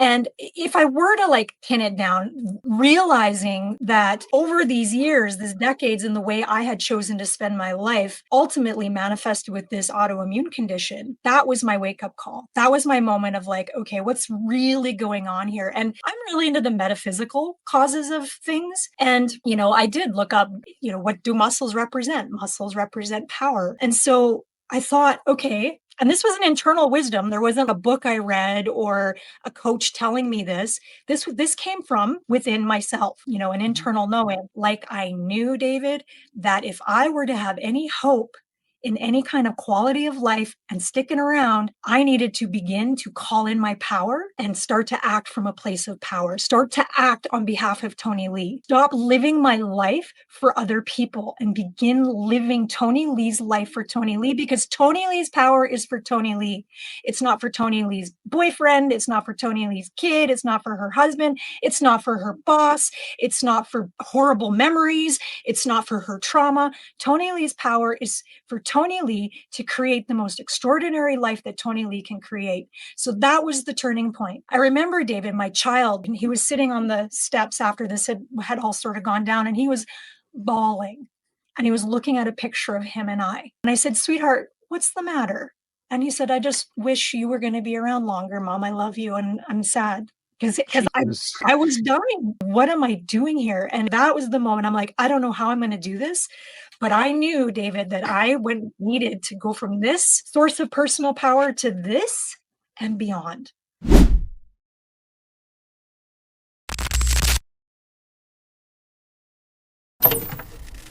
And if I were to like pin it down, realizing that over these years, these decades, and the way I had chosen to spend my life ultimately manifested with this autoimmune condition, that was my wake up call. That was my moment of like, okay, what's really going on here? And I'm really into the metaphysical causes of things. And, I did look up, what do muscles represent? Muscles represent power. And so I thought, okay, and this was an internal wisdom. There wasn't a book I read or a coach telling me this. This came from within myself, an internal knowing. Like I knew, David, that if I were to have any hope in any kind of quality of life and sticking around, I needed to begin to call in my power and start to act from a place of power, start to act on behalf of Tony Lee, stop living my life for other people and begin living Tony Lee's life for Tony Lee, because Tony Lee's power is for Tony Lee. It's not for Tony Lee's boyfriend. It's not for Tony Lee's kid. It's not for her husband. It's not for her boss. It's not for horrible memories. It's not for her trauma. Tony Lee's power is for Tony Lee to create the most extraordinary life that Tony Lee can create. So that was the turning point. I remember David, my child, and he was sitting on the steps after this had all sort of gone down, and he was bawling, and he was looking at a picture of him and I. And I said, sweetheart, what's the matter? And he said, I just wish you were going to be around longer, Mom. I love you, and I'm sad. Because Jesus. I was dying. What am I doing here? And that was the moment I'm like, I don't know how I'm going to do this. But I knew, David, that I needed to go from this source of personal power to this and beyond.